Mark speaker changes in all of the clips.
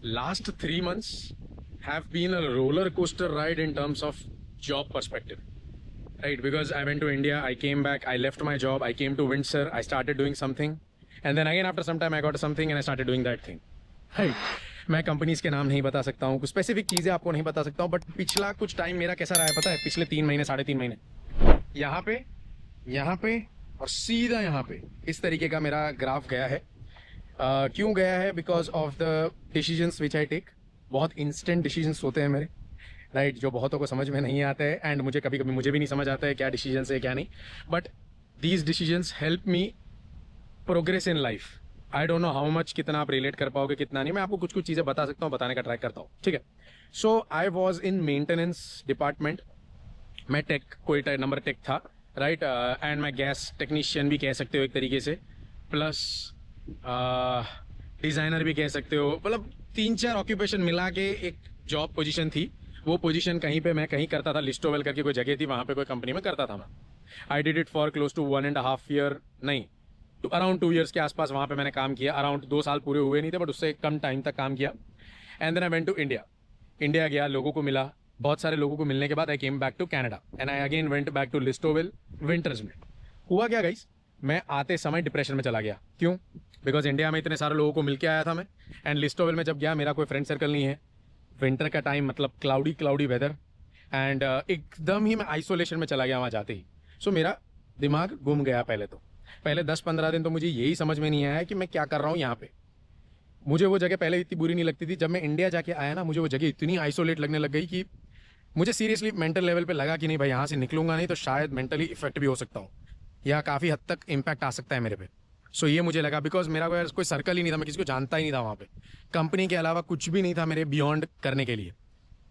Speaker 1: Last 3 months have been a roller coaster ride in terms of job perspective, right? Because I went to India, I came back, I left my job, I came to Windsor, I started doing something, and then again after some time I got something and I started doing that thing, right? मैं companies के नाम नहीं बता सकता हूँ, कुछ specific चीज़ें आपको नहीं बता सकता हूँ, बट पिछला कुछ टाइम मेरा कैसा रहा है पता है? पिछले 3 महीने 3.5 महीने यहाँ पे और सीधा यहाँ पे इस तरीके का मेरा ग्राफ गया है। क्यों गया है? Because of the decisions which I take. बहुत इंस्टेंट डिसीजंस होते हैं मेरे, राइट, जो बहुतों को समझ में नहीं आते हैं, एंड मुझे कभी कभी मुझे भी नहीं समझ आता है क्या डिसीजंस है क्या नहीं, but these decisions help me progress in life. I don't know how much, कितना आप रिलेट कर पाओगे कितना नहीं, मैं आपको कुछ कुछ चीज़ें बता सकता हूँ, बताने का ट्राई करता हूँ, ठीक है। So I was in maintenance department, मैं टेक, कोई नंबर टेक था, राइट, एंड मैं गैस टेक्नीशियन भी कह सकते हो एक तरीके से, प्लस डिज़ाइनर भी कह सकते हो, मतलब 3-4 ऑक्यूपेशन मिला के एक जॉब पोजीशन थी। वो पोजीशन कहीं पे मैं कहीं करता था, लिस्टोवेल करके कोई जगह थी, वहाँ पे कोई कंपनी में करता था मैं। I did it for close to 1.5 year, नहीं तो अराउंड 2 ईयर्स के आसपास वहाँ पे मैंने काम किया। अराउंड 2 साल पूरे हुए नहीं थे, बट उससे कम टाइम तक काम किया। And then I went to India. India गया, लोगों को मिला, बहुत सारे लोगों को मिलने के बाद I came back to Canada and I again went back to Listowel winters में। हुआ क्या गाइस, मैं आते समय डिप्रेशन में चला गया। क्यों? बिकॉज इंडिया में इतने सारे लोगों को मिल के आया था मैं, एंड लिस्टोवेल में जब गया मेरा कोई फ्रेंड सर्कल नहीं है। विंटर का टाइम मतलब क्लाउडी वेदर, एंड एकदम ही मैं आइसोलेशन में चला गया वहाँ जाते ही। सो मेरा दिमाग घूम गया। पहले 10-15 दिन तो मुझे यही समझ में नहीं आया कि मैं क्या कर रहा हूँ यहाँ पे। मुझे वो जगह पहले इतनी बुरी नहीं लगती थी, जब मैं इंडिया जाके आया ना, मुझे वो जगह इतनी आइसोलेट लगने लग गई कि मुझे सीरियसली मेंटल लेवल पे लगा कि नहीं भाई, यहाँ से निकलूंगा नहीं तो शायद मेंटली इफेक्ट भी हो सकता हूँ, या काफ़ी हद तक इम्पैक्ट आ सकता है मेरे पे। सो ये मुझे लगा, बिकॉज मेरा कोई सर्कल ही नहीं था, मैं किसी को जानता ही नहीं था वहाँ पे। कंपनी के अलावा कुछ भी नहीं था मेरे बियॉन्ड करने के लिए।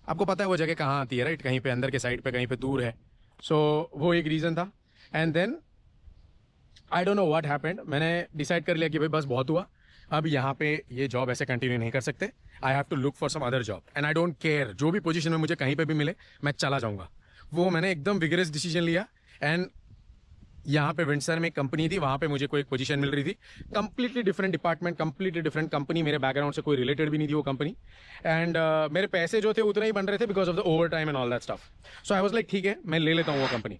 Speaker 1: आपको पता है वो जगह कहाँ आती है, राइट, कहीं पे अंदर के साइड पे, कहीं पे दूर है। सो वो एक रीज़न था। And then I don't know what happened, मैंने डिसाइड कर लिया कि भाई बस बहुत हुआ, अब यहाँ पे ये जॉब ऐसे कंटिन्यू नहीं कर सकते। I have to look for some other job and I don't care, जो भी पोजीशन में मुझे कहीं पे भी मिले मैं चला जाऊँगा। वो मैंने एकदम विगरस डिसीजन लिया। एंड यहाँ पे विंडसर में एक कंपनी थी, वहाँ पे मुझे कोई एक पोजीशन मिल रही थी, completely different department, completely different company, मेरे बैकग्राउंड से कोई रिलेटेड भी नहीं थी वो कंपनी। एंड मेरे पैसे जो थे उतना ही बन रहे थे because of the over time and all that stuff. So I was like ठीक है, मैं ले लेता हूँ वो कंपनी।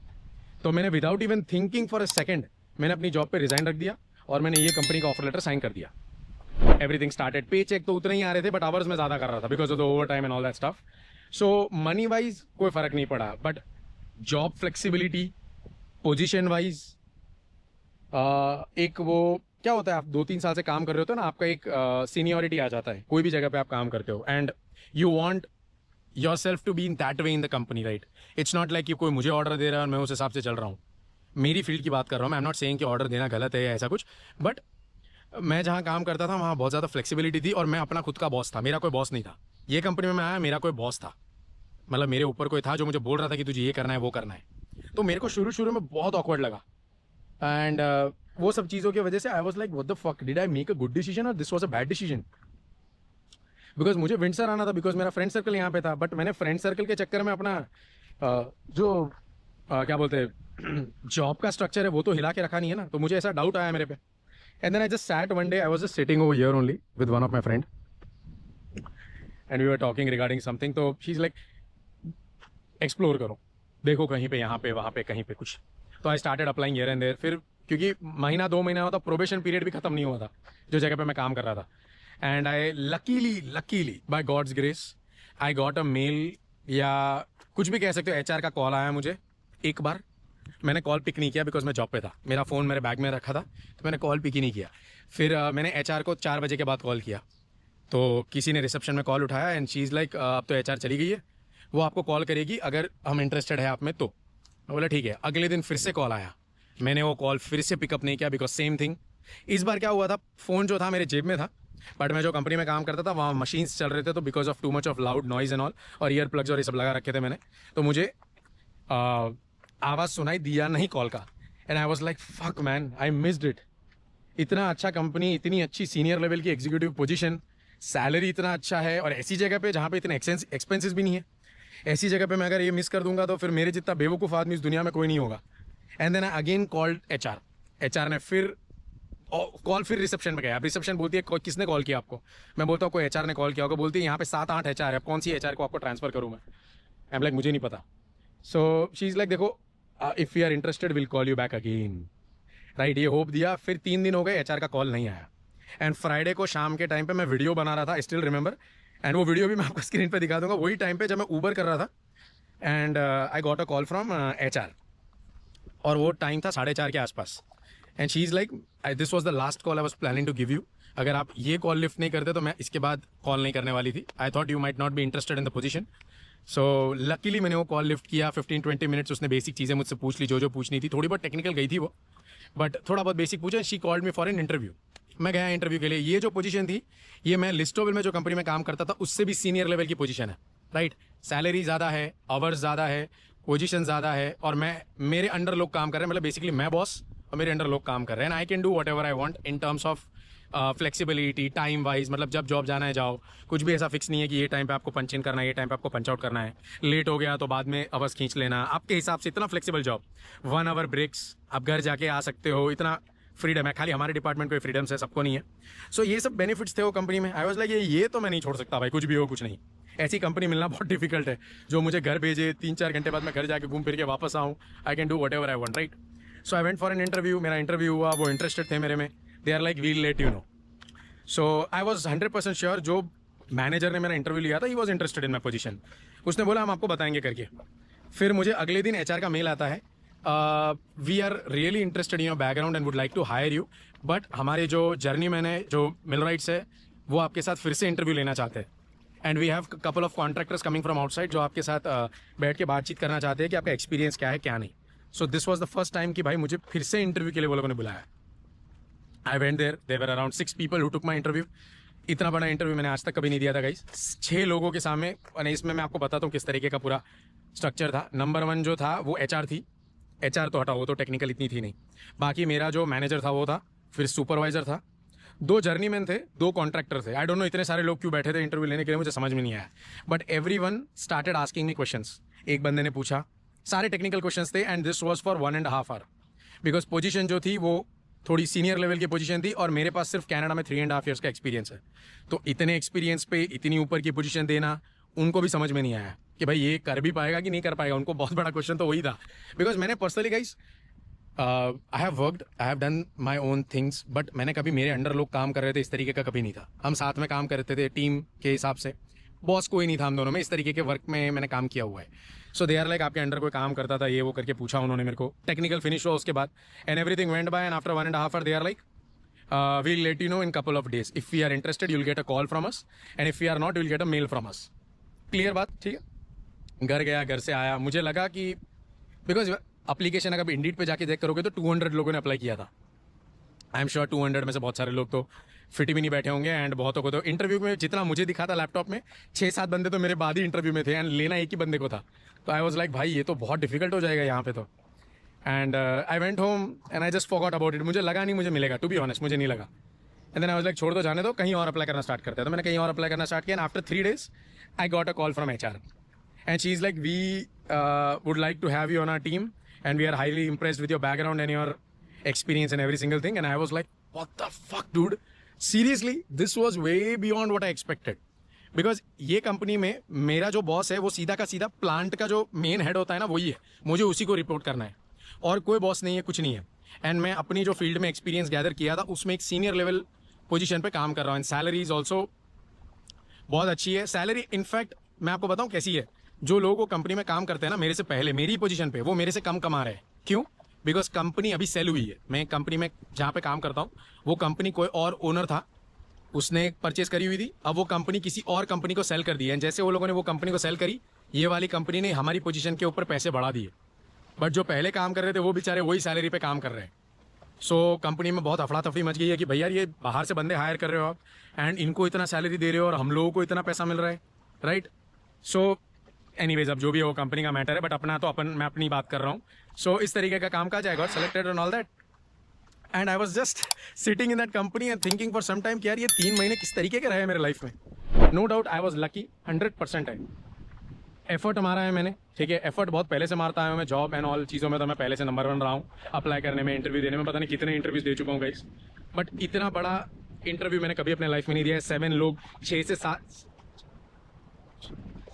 Speaker 1: तो मैंने without even thinking for a second मैंने अपनी जॉब पे रिजाइन रख दिया और मैंने ये कंपनी का ऑफर लेटर साइन कर दिया। एवरीथिंग स्टार्टेड, पे चेक तो उतने ही आ रहे थे, बट आवर्स में ज़्यादा कर रहा था because of the over time and all that stuff. So money wise कोई फ़र्क नहीं पड़ा, but job flexibility, position wise, एक वो क्या होता है, आप 2-3 साल से काम कर रहे होते हो ना, आपका एक सीनियरिटी आ जाता है कोई भी जगह पे आप काम करते हो, and you want yourself to be in that way in the company, right. It's not like कि कोई मुझे ऑर्डर दे रहा है और मैं उस हिसाब से चल रहा हूँ। मेरी फील्ड की बात कर रहा हूँ मैं, आई एम नॉट सेइंग कि ऑर्डर देना गलत है या ऐसा कुछ, बट मैं जहाँ काम करता था वहाँ बहुत ज़्यादा फ्लेक्सिबिलिटी थी और मैं अपना खुद का बॉस था, मेरा कोई बॉस नहीं था। ये कंपनी में मैं आया, मेरा कोई बॉस था, मतलब मेरे ऊपर कोई था जो मुझे बोल रहा था कि तुझे ये करना है वो करना है। तो मेरे को शुरू शुरू में बहुत ऑकवर्ड लगा, एंड वो सब चीज़ों की वजह से I was like what the fuck, did I make a good decision और this was a bad decision. Because मुझे विंडसर आना था, बिकॉज मेरा फ्रेंड सर्कल यहाँ पे था, बट मैंने फ्रेंड सर्कल के चक्कर में अपना जो क्या बोलते हैं जॉब का स्ट्रक्चर है वो तो हिला के रखा नहीं है ना। तो मुझे ऐसा डाउट आया मेरे पे। And then I just sat one day, I was just sitting over here only with one of my friend and we were talking regarding something. तो शी इज लाइक एक्सप्लोर करो, देखो कहीं पे, यहाँ पे, वहाँ पे, कहीं पे कुछ। तो I started applying here and there. फिर क्योंकि महीना 2 महीना होता, प्रोबेशन पीरियड भी खत्म नहीं हुआ था जो जगह पे मैं काम कर रहा था। And I luckily by God's grace I got a mail, या कुछ भी कह सकते हो, एचआर का कॉल आया मुझे। एक बार मैंने कॉल पिक नहीं किया बिकॉज मैं जॉब पे था, मेरा फ़ोन मेरे बैग में रखा था, तो मैंने कॉल पिक ही नहीं किया। फिर मैंने एचआर को 4 बजे के बाद कॉल किया, तो किसी ने रिसेप्शन में कॉल उठाया एंड शी इज़ लाइक अब तो एचआर चली गई है, वो आपको कॉल करेगी अगर हम इंटरेस्टेड है आप में तो। मैं बोला ठीक है। अगले दिन फिर से कॉल आया, मैंने वो कॉल फिर से पिकअप नहीं किया बिकॉज सेम थिंग। इस बार क्या हुआ था, फ़ोन जो था मेरे जेब में था, बट मैं जो कंपनी में काम करता था वहाँ मशीन्स चल रहे थे, तो because of too much of loud noise and all, और ईयर प्लग्स और ये सब लगा रखे थे मैंने, तो मुझे आवाज़ सुनाई दिया नहीं कॉल का। And I was like fuck man, I missed it. इतना अच्छा कंपनी, इतनी अच्छी सीनियर लेवल की एग्जीक्यूटिव पोजीशन, सैलरी इतना अच्छा है, और ऐसी जगह पे जहाँ पे इतने एक्सपेंसेस भी नहीं है, ऐसी जगह पे मैं अगर ये मिस कर दूंगा तो फिर मेरे जितना बेवकूफ़ आदमी इस दुनिया में कोई नहीं होगा। And then I again called HR. HR ने फिर कॉल फिर रिसेप्शन पे गया। अब रिसेप्शन बोलती है किसने कॉल किया आपको? मैं बोलता हूँ कोई एचआर ने कॉल किया होगा। बोलती है यहाँ पे 7-8 एचआर है, कौन सी एचआर को आपको ट्रांसफर करूँ मैं? आई एम लाइक मुझे नहीं पता। सो शी इज़ लाइक देखो if you are interested will call you back again, right. ये होप दिया, फिर 3 दिन हो गए, एचआर का कॉल नहीं आया। एंड फ्राइडे को शाम के टाइम पे मैं वीडियो बना रहा था, स्टिल रिमेंबर, एंड वो वीडियो भी मैं आपको स्क्रीन पे दिखा दूंगा। वही टाइम पे जब मैं ऊबर कर रहा था and I got a call from HR, और वो टाइम था 4:30 के आसपास। And she is like this was the last call I was planning to give you, अगर आप ये कॉल लिफ्ट नहीं करते तो मैं इसके बाद कॉल नहीं करने वाली थी। I thought you might not be interested in the position. So luckily मैंने वो कॉल लिफ्ट किया। 15-20 मिनट्स उसने बेसिक चीज़ें मुझसे पूछ ली, जो पूछनी थी। थोड़ी बहुत टेक्निकल गई थी वो, बट थोड़ा बहुत बेसिक पूछा। She called me for an interview. मैं गया इंटरव्यू के लिए। ये जो पोजीशन थी, ये मैं लिस्टोविल में जो कंपनी में काम करता था उससे भी सीनियर लेवल की पोजीशन है, राइट। सैलरी ज़्यादा है, आवर्स ज़्यादा है, पोजीशन ज़्यादा है, और मेरे अंडर लोग काम कर रहे हैं। मतलब बेसिकली मैं बॉस और मेरे अंडर लोग काम कर रहे हैं। And I can do whatever I want in terms of flexibility, time wise. मतलब जब जॉब जाना है जाओ, कुछ भी ऐसा फिक्स नहीं है कि ये टाइम पे आपको पंच इन करना है, ये टाइम पे आपको पंच आउट करना है। लेट हो गया तो बाद में अवर्स खींच लेना, आपके हिसाब से। इतना फ्लेक्सिबल जॉब, 1 आवर ब्रेक्स, आप घर जाके आ सकते हो, इतना फ्रीडम है। खाली हमारे डिपार्टमेंट को फ्रीडम है, सबको नहीं है। सो ये सब बेनिफिट्स थे वो कंपनी में। आई वाज लाइक ये तो मैं नहीं छोड़ सकता भाई, कुछ भी हो कुछ नहीं। ऐसी कंपनी मिलना बहुत डिफिकल्ट है जो मुझे घर भेजे, 3-4 घंटे बाद मैं घर जाके घूम फिर के वापस आऊँ। I can do whatever I want, right. So I went for an interview. मेरा इंटरव्यू हुआ, वो इंटरेस्टेड थे मेरे में। They are like we'll let you know. So I was 100% sure, जो मैनेजर ने मेरा इंटरव्यू लिया था he was interested in my position. उसने बोला हम आपको बताएंगे करके। फिर मुझे अगले दिन एचआर का मेल आता है, we are really interested in your background and would like to hire you, but हमारे जो जर्नी मैंने जो मिलराइट्स है वो आपके साथ फिर से इंटरव्यू लेना चाहते हैं। And we have couple of contractors coming from outside जो आपके साथ बैठ के बातचीत करना चाहते हैं कि आपका एक्सपीरियंस क्या है क्या नहीं। So this was the first time कि भाई मुझे फिर से इंटरव्यू के लिए वो लोगों ने बुलाया। I went there were around 6 people who took my interview. इतना बड़ा इंटरव्यू मैंने आज तक कभी नहीं दिया था गाइस, 6 लोगों के सामने। और इसमें मैं आपको बताता हूँ किस तरीके का पूरा स्ट्रक्चर था। नंबर 1 जो था वो एचआर थी। एचआर तो हटाओ, वो तो टेक्निकल इतनी थी नहीं। बाकी मेरा जो मैनेजर था वो था, फिर सुपरवाइजर था, 2 जर्नीमैन थे, 2 कॉन्ट्रैक्टर थे। आई डोंट नो इतने सारे लोग क्यों बैठे थे इंटरव्यू लेने के लिए, मुझे समझ में नहीं आया। But everyone started asking me questions. एक बंदे ने पूछा, सारे टेक्निकल क्वेश्चंस थे। And this was for 1.5 hour, because position जो थी वो थोड़ी सीनियर लेवल की पोजीशन थी, और मेरे पास सिर्फ कनाडा में 3.5 ईयर्स का एक्सपीरियंस है। तो इतने एक्सपीरियंस पे इतनी ऊपर की पोजीशन देना उनको भी समझ में नहीं आया कि भाई ये कर भी पाएगा कि नहीं कर पाएगा। उनको बहुत बड़ा क्वेश्चन तो वही था। बिकॉज मैंने personally guys I have worked, I have done my own things, but मैंने कभी मेरे अंडर लोग काम कर रहे थे इस तरीके का कभी नहीं था। हम साथ में काम करते थे टीम के हिसाब से, बॉस कोई नहीं था हम दोनों में। इस तरीके के वर्क में मैंने काम किया हुआ है। सो दे आर लाइक आपके अंडर कोई काम करता था ये वो करके पूछा उन्होंने मेरे को। टेक्निकल फिनिश हुआ उसके बाद and everything went by, and after 1.5 hour they are like we'll let you know in couple of days. If we are interested, you'll get a call from us, and if we are not, you'll get a mail from us. Clear बात, ठीक है। घर गया, घर से आया, मुझे लगा कि बिकॉज अप्लीकेशन अगर इंडीड पे जाके चेक करोगे तो 200 लोगों ने अप्लाई किया था। आई एम श्योर 200 में से बहुत सारे लोग तो फिट भी नहीं बैठे होंगे, एंड बहुतों को तो इंटरव्यू में जितना मुझे दिखा था लैपटॉप में 6-7 बंदे तो मेरे बाद ही इंटरव्यू में थे, एंड लेना एक ही बंदे को था। तो आई वॉज लाइक भाई ये तो बहुत डिफिकल्ट हो जाएगा यहाँ पे तो। And I went home and I just forgot about it. मुझे लगा नहीं मुझे मिलेगा, टू बी ऑनेस्ट मुझे नहीं लगा। And then I was like छोड़ दो, जाने दो, कहीं और अप्लाई करना स्टार्ट करते हैं। तो मैंने कहीं और अप्लाई करना स्टार्ट किया, and after 3 days I got a call from HR, and she is like we would like to have you on our team, and we are highly impressed with your background and your experience and every single thing. And I was like, what the fuck dude, seriously, this was way beyond what I expected. Because ये company में मेरा जो boss है वो सीधा का सीधा plant का जो मेन हेड होता है ना वही है, मुझे उसी को रिपोर्ट करना है, और कोई बॉस नहीं है, कुछ नहीं है। एंड मैं अपनी जो फील्ड में एक्सपीरियंस गैदर किया था उसमें एक सीनियर लेवल पोजीशन पे काम कर रहा हूँ। एंड सैलरी इज ऑल्सो बहुत अच्छी है। सैलरी इनफैक्ट मैं आपको बताऊँ कैसी है, जो लोग वो कंपनी में काम करते हैं ना मेरे से पहले मेरी पोजीशन पे, वो मेरे से कम कमा रहे हैं। क्यों? बिकॉज कंपनी अभी सेल हुई है। मैं कंपनी में जहाँ पे काम करता हूँ वो कंपनी कोई और ओनर था, उसने परचेज करी हुई थी, अब वो कंपनी किसी और कंपनी को सेल कर दी है। जैसे वो लोगों ने वो कंपनी को सेल करी, ये वाली कंपनी ने हमारी पोजीशन के ऊपर पैसे बढ़ा दिए, बट जो पहले काम कर रहे थे वो बेचारे वही सैलरी पे काम कर रहे हैं। सो कंपनी में बहुत अफड़ा तफड़ी मच गई है कि भैया ये बाहर से बंदे हायर कर रहे हो आप, एंड इनको इतना सैलरी दे रहे हो और हम लोगों को इतना पैसा मिल रहा है, राइट। सो एनीवेज अब जो भी है वो कंपनी का मैटर है, बट अपना तो मैं अपनी बात कर रहा हूँ। सो इस तरीके का काम काज, I got selected and all that, and I was just sitting in that company and thinking for some time कि यार ये 3 महीने किस तरीके के रहे मेरे लाइफ में। No doubt I was lucky, 100% है। एफर्ट मारा है मैंने, ठीक है, एफर्ट बहुत पहले से मारता है मैं, जॉब एंड ऑल चीज़ों में तो मैं पहले से नंबर 1 रहा हूँ। अप्लाई करने में, इंटरव्यू देने में, पता नहीं कितने इंटरव्यूज दे चुका हूँ गाइस। बट इतना बड़ा इंटरव्यू मैंने कभी अपने लाइफ में नहीं दिया है। 7 लोग, 6 से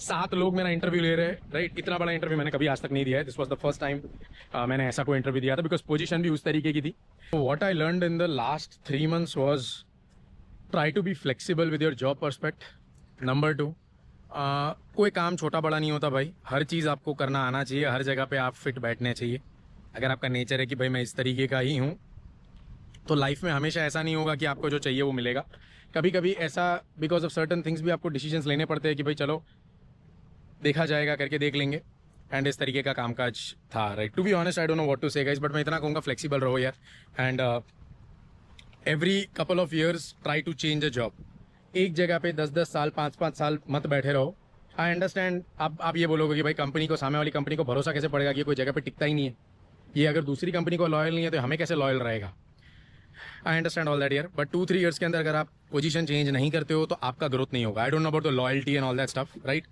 Speaker 1: 7 लोग मेरा इंटरव्यू ले रहे हैं, राइट। इतना बड़ा इंटरव्यू मैंने कभी आज तक नहीं दिया है। This was the first time मैंने ऐसा कोई इंटरव्यू दिया था, बिकॉज पोजीशन भी उस तरीके की थी। What I learned in the last 3 months was try to be flexible with your job prospect. Number 2, कोई काम छोटा बड़ा नहीं होता भाई, हर चीज़ आपको करना आना चाहिए, हर जगह पे आप फिट बैठने चाहिए। अगर आपका नेचर है कि भाई मैं इस तरीके का ही हूँ, तो लाइफ में हमेशा ऐसा नहीं होगा कि आपको जो चाहिए वो मिलेगा। कभी कभी ऐसा बिकॉज ऑफ सर्टन थिंग्स भी आपको डिसीजंस लेने पड़ते हैं कि भाई चलो देखा जाएगा करके देख लेंगे। एंड इस तरीके का कामकाज था, right. To be honest I don't know what to say guys, but मैं इतना कहूँगा फ्लेक्सिबल रहो यार। And every couple of years try to change a job. एक जगह पे 10-10 साल 5-5 साल मत बैठे रहो। आई अंडरस्टैंड, आप ये बोलोगे कि भाई कंपनी को, सामने वाली कंपनी को भरोसा कैसे पड़ेगा कि कोई जगह पे टिकता ही नहीं है, ये अगर दूसरी कंपनी को लॉयल नहीं है तो हमें कैसे लॉयल रहेगा। I understand all that year, but 2-3 years के अंदर अगर आप पोजीशन चेंज नहीं करते हो तो आपका ग्रोथ नहीं होगा। I don't know about the loyalty and all that stuff, right.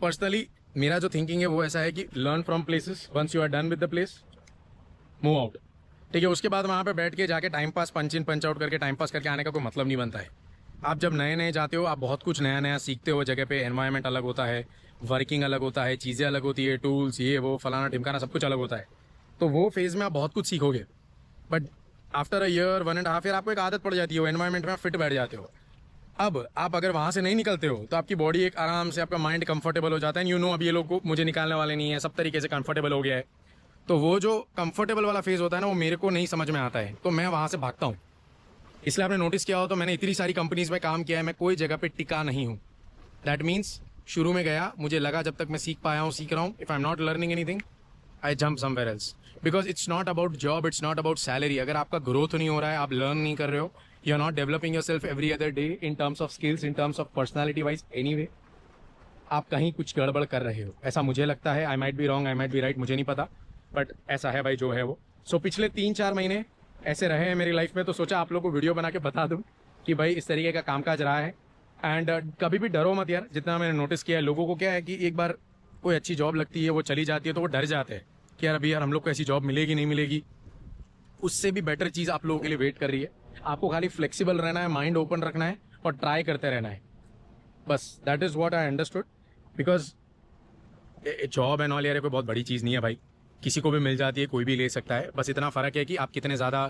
Speaker 1: Personally मेरा जो थिंकिंग है वो ऐसा है कि learn from places, once you are done with the place move out, ठीक है। उसके बाद वहाँ पे बैठ के जाके time pass punch in punch out करके टाइम पास करके आने का कोई मतलब नहीं बनता है। आप जब नए नए जाते हो, आप बहुत कुछ नया नया सीखते हो। जगह पे एनवायरनमेंट अलग होता है, वर्किंग अलग होता है, चीज़ें अलग होती है, टूल्स ये वो फलाना ढिमकाना सब कुछ अलग होता है। तो वो फेज़ में आप बहुत कुछ सीखोगे, but after a year 1.5 year आपको एक आदत पड़ जाती है, वो एनवायरनमेंट में आप फिट बैठ जाते हो। अब आप अगर वहाँ से नहीं निकलते हो तो आपकी बॉडी एक आराम से, आपका माइंड कंफर्टेबल हो जाता है। यू नो अब ये लोग को मुझे निकालने वाले नहीं है, सब तरीके से कंफर्टेबल हो गया है। तो वो जो कंफर्टेबल वाला फेज़ होता है ना, वो मेरे को नहीं समझ में आता है, तो मैं वहाँ से भागता हूँ। इसलिए आपने नोटिस किया हो तो मैंने इतनी सारी कंपनीज में काम किया है, मैं कोई जगह पे टिका नहीं हूँ। दैट मीन्स शुरू में गया, मुझे लगा जब तक मैं सीख पाया हूँ सीख रहा हूँ। If I am not learning anything I jump somewhere else, because it's not about job, it's not about salary. अगर आपका ग्रोथ नहीं हो रहा है, आप लर्न नहीं कर रहे हो, you are not developing yourself every other day in terms of skills, in terms of personality wise, anyway आप कहीं कुछ गड़बड़ कर रहे हो, ऐसा मुझे लगता है। I might be wrong, I might be right, मुझे नहीं पता, बट ऐसा है भाई जो है वो। सो पिछले 3-4 महीने ऐसे रहे हैं मेरी लाइफ में, तो सोचा आप लोगों को वीडियो बना के बता दूं कि भाई इस तरीके का कामकाज रहा है। एंड कभी भी डरो मत यार। जितना मैंने नोटिस किया है, लोगों को क्या है कि एक बार कोई अच्छी जॉब लगती है, वो चली जाती है, तो वो डर जाते हैं कि यार अभी यार हम लोग को ऐसी जॉब मिलेगी नहीं मिलेगी। उससे भी बेटर चीज़ आप लोगों के लिए वेट कर रही है। आपको खाली फ्लेक्सिबल रहना है, माइंड ओपन रखना है और ट्राई करते रहना है, बस। That is what I understood, because job and all यार कोई बहुत बड़ी चीज़ नहीं है भाई, किसी को भी मिल जाती है, कोई भी ले सकता है। बस इतना फ़र्क है कि आप कितने ज़्यादा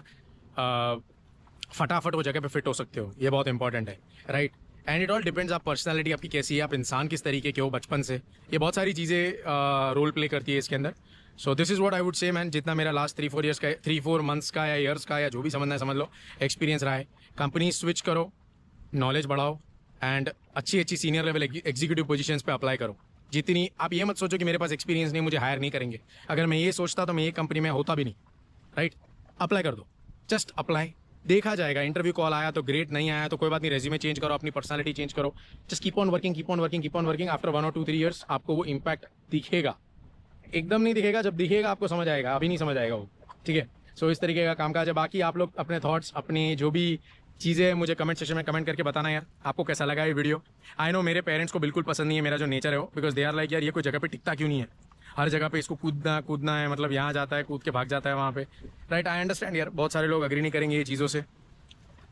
Speaker 1: फटाफट वो जगह पे फिट हो सकते हो, ये बहुत इंपॉर्टेंट है, right. And it all depends, आप पर्सनालिटी आपकी कैसी है, आप इंसान किस तरीके के हो बचपन से, ये बहुत सारी चीज़ें रोल प्ले करती है इसके अंदर। So this is what I would say man. जितना मेरा लास्ट 3-4 मंथ्स का या ईयर्स का या जो भी समझना है समझ लो, एक्सपीरियंस रहा है। कंपनी स्विच करो, नॉलेज बढ़ाओ एंड अच्छी अच्छी सीनियर लेवल एग्जीक्यूटिव पोजीशंस पे अप्लाई करो। जितनी आप ये मत सोचो कि मेरे पास एक्सपीरियंस नहीं, मुझे हायर नहीं करेंगे। अगर मैं ये सोचता तो मैं ये कंपनी में होता भी नहीं, राइट। अप्लाई कर दो, जस्ट अप्लाई, देखा जाएगा। इंटरव्यू कॉल आया तो ग्रेट, नहीं आया तो कोई बात नहीं, रेज्यूमे चेंज करो, अपनी पर्सनालिटी चेंज करो, just keep on working, keep on working, keep on working. After 1 or 2-3 years आपको वो इम्पैक्ट दिखेगा। एकदम नहीं दिखेगा, जब दिखेगा आपको समझ आएगा, अभी नहीं समझ आएगा वो, ठीक है। सो इस तरीके का कामकाज है। बाकी आप लोग अपने थॉट्स, अपनी जो भी चीज़ें मुझे कमेंट सेक्शन में कमेंट करके बताना यार, आपको कैसा लगा ये वीडियो। आई नो मेरे पेरेंट्स को बिल्कुल पसंद नहीं है मेरा जो नेचर है वो, बिकॉज दे आर लाइक यार ये कोई जगह पे टिकता क्यों नहीं है, हर जगह पे इसको कूदना है, मतलब यहाँ जाता है कूद के भाग जाता है वहाँ पे, राइट। आई अंडरस्टैंड यार, बहुत सारे लोग अग्री नहीं करेंगे ये चीज़ों से,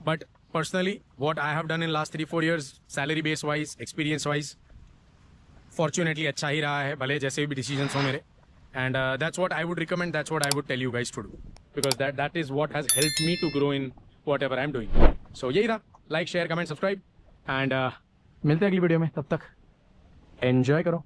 Speaker 1: but personally what I have done in last 3-4 years, salary base wise, experience wise, fortunately अच्छा ही रहा है, भले जैसे भी डिसीजंस हो मेरे। And that's what I would recommend, that's what I would tell you guys to do, because that is what has helped me to grow in whatever I am doing. So यही रहा, like share comment subscribe and मिलते हैं अगली video में, तब तक enjoy करो।